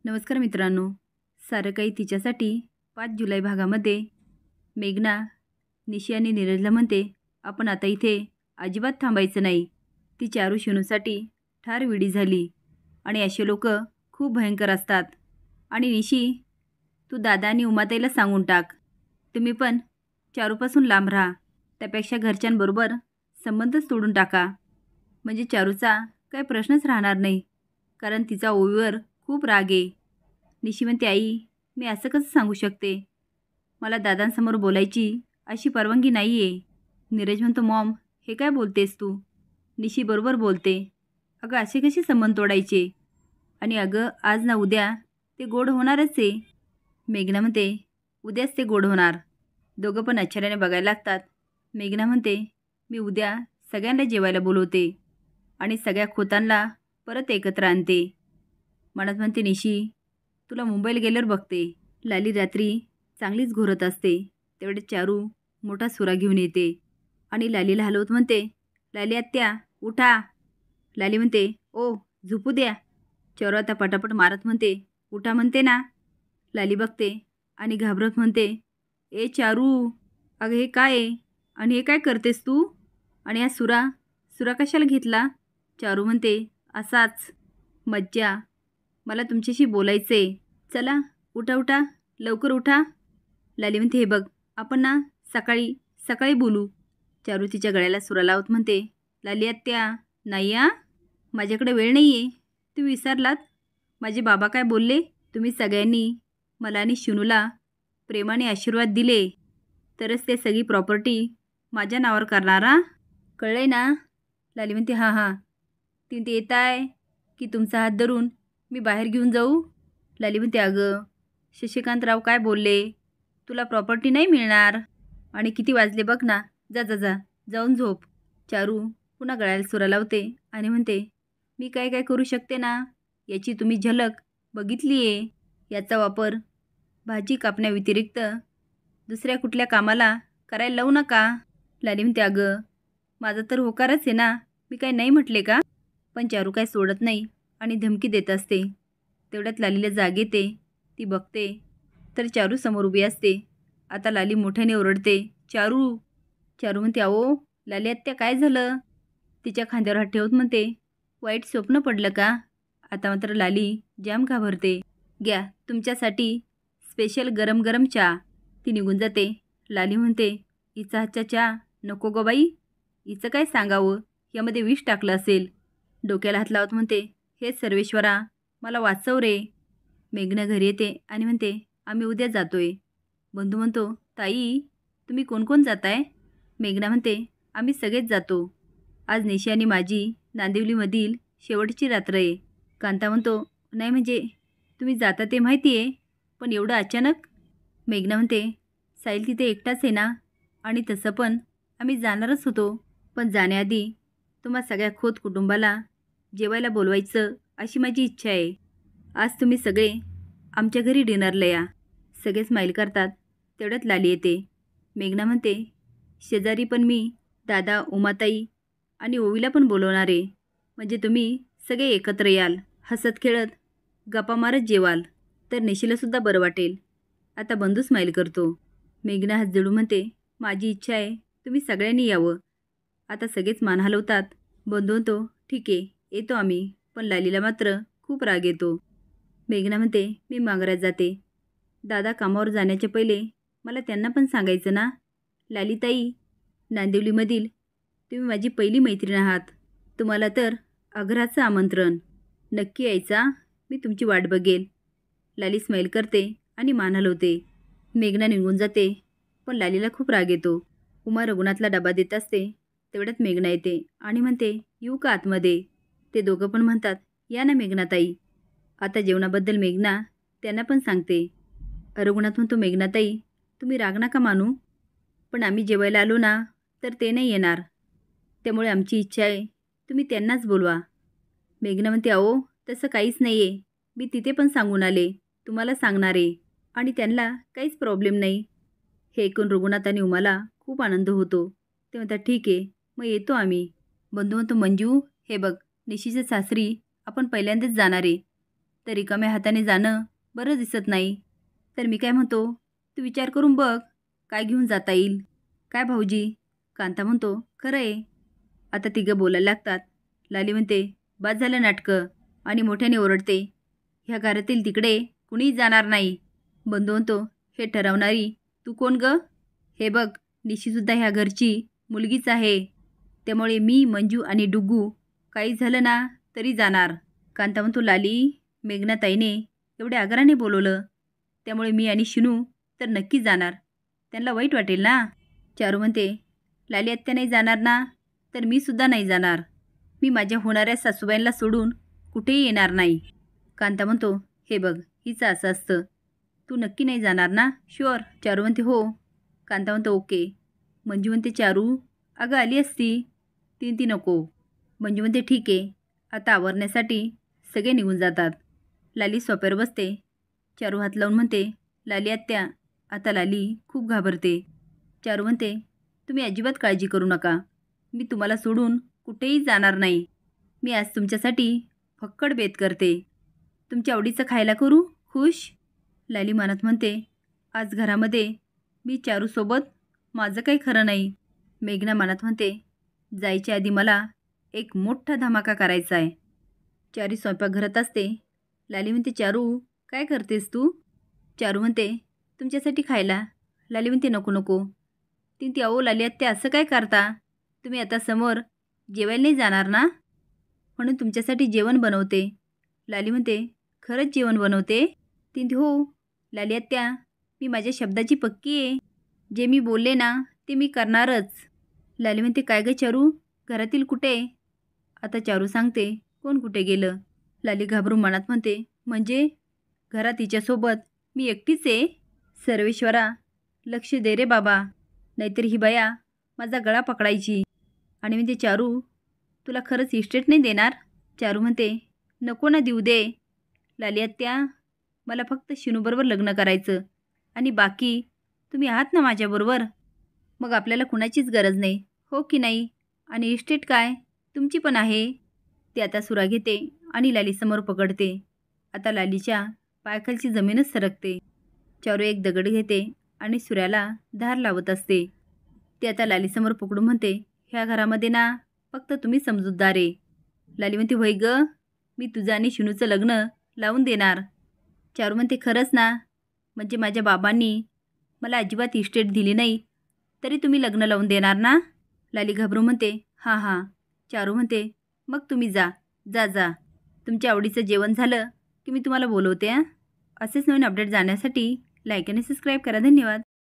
नमस्कार मित्रांनो. सारं काही तिच्यासाठी 5 जुलै भागामध्ये मेघना निशी आणि नीरजला म्हणते, आपण आता इथे अजिबात थांबायचं नाही. ती चारू शिनूसाठी ठार विडी झाली आणि असे लोक खूप भयंकर असतात. आणि निशी, तू दादा आणि उमाताईला सांगून टाक, तुम्ही पण चारूपासून लांब राहा. त्यापेक्षा घरच्यांबरोबर संबंधच तोडून टाका. म्हणजे चारूचा काही प्रश्नच राहणार नाही, कारण तिचा ओवीवर खूप राग आहे. निशी म्हणते, आई मी असं कसं सांगू शकते, मला दादांसमोर बोलायची अशी परवानगी नाही आहे. नीरज म्हणतो, मॉम हे काय बोलतेस तू? निशी बरोबर बोलते. अगं असे कसे संबंध तोडायचे? आणि अगं आज ना उद्या ते गोड होणारच आहे. मेघना म्हणते, उद्याच ते गोड होणार. दोघं पण आश्चर्याने बघायला लागतात. मेघना म्हणते, मी उद्या सगळ्यांना जेवायला बोलवते आणि सगळ्या खोतांना परत एकत्र आणते. मनात म्हणते, निशी तुला मुंबईला गेल्यावर बघते. लाली रात्री चांगलीच घोरत असते. तेवढे चारू मोठा सुरा घेऊन येते आणि लालीला हलवत म्हणते, लाली आत्या उठा. लाली म्हणते, ओ झोपू द्या. चारू आता पटापट मारत म्हणते, उठा म्हणते ना. लाली बघते आणि घाबरत म्हणते, ए चारू, अगं हे काय आहे आणि हे काय करतेस तू? आणि हा सुरा सुरा कशाला घेतला? चारू म्हणते, असाच मज्जा, मला तुमच्याशी बोलायचं आहे. चला उठा उठा, लवकर उठा. लाली म्हणते, हे बघ आपण ना सकाळी सकाळी बोलू. चारू तिच्या गळ्याला सुरा लावत म्हणते, लाली आत्या नाही आ, माझ्याकडे वेळ नाही आहे. तुम्ही विसरलात माझे बाबा काय बोलले? तुम्ही सगळ्यांनी मला आणि शिनूला प्रेमाने आशीर्वाद दिले तरच ते सगळी प्रॉपर्टी माझ्या नावावर करणारा, कळलंय ना? लाली म्हणते, हां हां. ती ते येत आहे की तुमचा हात धरून मी बाहेर घेऊन जाऊ? लाली म्हणते, अगं शशिकांतराव काय बोलले, तुला प्रॉपर्टी नाही मिळणार. आणि किती वाजले बघ ना, जा जा जा जाऊन झोप. चारू पुन्हा गळ्याला सुरा लावते आणि म्हणते, मी काय काय करू शकते ना, याची तुम्ही झलक बघितली आहे. याचा वापर भाजी कापण्याव्यतिरिक्त दुसऱ्या कुठल्या कामाला करायला लावू नका. लाली म्हणते, अगं माझा तर होकारच आहे ना, मी काय नाही म्हटले का? पण चारू काय सोडत नाही आणि धमकी देत असते. तेवढ्यात लालीला जाग येते. ती बघते तर चारू समोर उभी असते. आता लाली मोठ्याने ओरडते, चारू. चारू म्हणते, अहो लाली आत्या काय झालं? तिच्या खांद्यावर हात ठेवत म्हणते, वाईट स्वप्न पडलं का? आता मात्र लाली जाम घाबरते. घ्या तुमच्यासाठी स्पेशल गरम गरम चहा. ती निघून जाते. लाली म्हणते, हिचा हातचा चहा नको गो बाई, हिचं काय सांगावं, यामध्ये विष टाकलं असेल. डोक्याला हात लावत म्हणते, हे सर्वेश्वरा मला वाचव रे. मेघना घरी येते आणि म्हणते, आम्ही उद्या जातोय. बंधू म्हणतो, ताई तुम्ही कोण कोण जाताय? मेघना म्हणते, आम्ही सगळेच जातो. आज निशी आणि माझी नांदिवलीमधील शेवटची रात्र आहे. कांता म्हणतो, नाही म्हणजे तुम्ही जाता ते माहिती आहे, पण एवढं अचानक? मेघना म्हणते, साहिल तिथे एकटाच आहे ना, आणि तसं पण आम्ही जाणारच होतो, पण जाण्याआधी तुम्हा सगळ्या खोत कुटुंबाला जेवायला बोलवायचं अशी माझी इच्छा आहे. आज तुम्ही सगळे आमच्या घरी डिनरला या. सगळे स्माईल करतात. तेवढ्यात लाली येते. मेघना म्हणते, शेजारी पण मी दादा, उमाताई आणि ओवीला पण बोलवणार आहे. म्हणजे तुम्ही सगळे एकत्र याल, हसत खेळत गप्पा मारत जेवाल, तर निशीलासुद्धा बरं वाटेल. आता बंधू स्माईल करतो. मेघना हात जोडून म्हणते, माझी इच्छा आहे तुम्ही सगळ्यांनी यावं. आता सगळेच मान हलवतात. बंधू म्हणतो, ठीक आहे येतो आम्ही, पण लालीला मात्र खूप राग येतो. मेघना म्हणते, मी माघारात जाते. दादा कामावर जाण्याच्या पहिले मला त्यांना पण सांगायचं ना. लालीताई, नांदिवलीमधील तुम्ही माझी पहिली मैत्रीण आहात. तुम्हाला तर आग्रहाचं आमंत्रण. नक्की यायचा, मी तुमची वाट बघेल. लाली स्माईल करते आणि मान हलवते. मेघना निघून जाते, पण लालीला खूप राग येतो. उमा रघुनाथला डबा देत असते. तेवढ्यात मेघना येते आणि म्हणते, येऊ का आतमध्ये? ते दोघं पण म्हणतात, या ना मेघनाताई. आता जेवणाबद्दल मेघना त्यांना पण सांगते. रघुनाथ म्हणतो, मेघनाताई तुम्ही राग नका मानू, पण आम्ही जेवायला आलो ना तर ते नाही येणार. त्यामुळे आमची इच्छा आहे तुम्ही त्यांनाच बोलवा. मेघना म्हणते, अहो तसं काहीच नाही आहे, मी तिथे पण सांगून आले, तुम्हाला सांगणार आहे आणि त्यांना काहीच प्रॉब्लेम नाही. हे ऐकून रघुनाथ आणि उमाला खूप आनंद होतो. ते म्हणतात, ठीक आहे मग येतो आम्ही. बंधू म्हणतो, मंजू हे बघ, निशीच्या सासरी आपण पहिल्यांदाच जाणार आहे, तर रिकाम्या हाताने जाणं बरं दिसत नाही. तर मी काय म्हणतो, तू विचार करून बघ काय घेऊन जाता येईल. काय भाऊजी? कांता म्हणतो, खरं आहे. आता तिघं बोलायला लागतात. लाली म्हणते, बाद झालं नाटकं, आणि मोठ्याने ओरडते, ह्या घरातील तिकडे कुणीच जाणार नाही. बंधू म्हणतो, हे ठरवणारी तू कोण ग? हे बघ, निशीसुद्धा ह्या घरची मुलगीच आहे. त्यामुळे मी, मंजू आणि डुग्गू काही झालं ना तरी जाणार. कांता म्हणतो, लाली, मेघनाताईने एवढ्या आग्रहाने बोलवलं, त्यामुळे मी आणि शिनू तर नक्की जाणार. त्यांना वाईट वाटेल ना. चारू म्हणते, लाली आत्या नाही जाणार ना, तर मी सुद्धा नाही जाणार. मी माझ्या होणाऱ्या सासूबाईंना सोडून कुठेही येणार नाही. कांता म्हणतो, हे बघ, हिचं असं असतं. तू नक्की नाही जाणार ना? शुअर. चारू म्हणते, हो. कांता म्हणतो, ओके. मंजू म्हणते, चारू अगं आली असती. ती नको. मंजू म्हणते, ठीक आहे. आता आवरण्यासाठी सगळे निघून जातात. लाली सोप्यावर बसते. चारू हात लावून म्हणते, लाली आत्या. आता लाली खूप घाबरते. चारू म्हणते, तुम्ही अजिबात काळजी करू नका. मी तुम्हाला सोडून कुठेही जाणार नाही. मी आज तुमच्यासाठी फक्कड बेत करते. तुमच्या आवडीचं खायला करू? खुश? लाली मनात म्हणते, आज घरामध्ये मी चारूसोबत माझं काही खरं नाही. मेघना मनात म्हणते, जायच्या आधी मला एक मोठा धमाका करायचा आहे. चारी स्वयंपाकघरात असते. लाली म्हणते, चारू काय करतेस तू? चारू म्हणते, तुमच्यासाठी खायला. लाली म्हणते, नको नको. ती अहो लाली आत्या, असं काय करता? तुम्ही आता समोर जेवायला नाही जाणार ना, म्हणून तुमच्यासाठी जेवण बनवते. लाली म्हणते, खरंच जेवण बनवते? ती हो. लाली आत्या, मी माझ्या शब्दाची पक्की आहे. जे मी बोलले ना ते मी करणारच. लाली म्हणते, काय गं चारू, घरातील कुठे? आता चारू सांगते, कोण कुठे गेलं. लाली घाबरून मनात म्हणते, म्हणजे घरात तिच्यासोबत मी एकटीच आहे? सर्वेश्वरा, लक्ष दे रे बाबा, नाहीतर ही बाया माझा गळा पकडायची. आणि म्हणते, चारू तुला खरंच इस्टेट नाही देणार? चारू म्हणते, नको ना देऊ दे. लाली आत्या, मला फक्त शिनूबरोबर लग्न करायचं, आणि बाकी तुम्ही आहात ना माझ्याबरोबर. मग आपल्याला कुणाचीच गरज नाही, हो की नाही? आणि इस्टेट काय, तुमची पण आहे. ती आता सुरा घेते आणि लालीसमोर पकडते. आता लालीच्या पायाखालची जमीनच सरकते. चारू एक दगड घेते आणि सुऱ्याला धार लावत असते. ती आता लालीसमोर पकडून म्हणते, ह्या घरामध्ये ना फक्त तुम्ही समजूतदार आहे. लाली म्हणते, होय ग, मी तुझं आणि शिनूचं लग्न लावून देणार. चारू म्हणते, खरंच ना? म्हणजे माझ्या बाबांनी मला अजिबात इस्टेट दिली नाही तरी तुम्ही लग्न लावून देणार ना? लाली घाबरून म्हणते, हां हां. चारू म्हणते, मग तुम्ही जा जा जा. तुमच्या आवडीचं जेवण झालं की मी तुम्हाला बोलवते. असेच नवीन अपडेट जाण्यासाठी लाईक आणि सबस्क्राईब करा. धन्यवाद.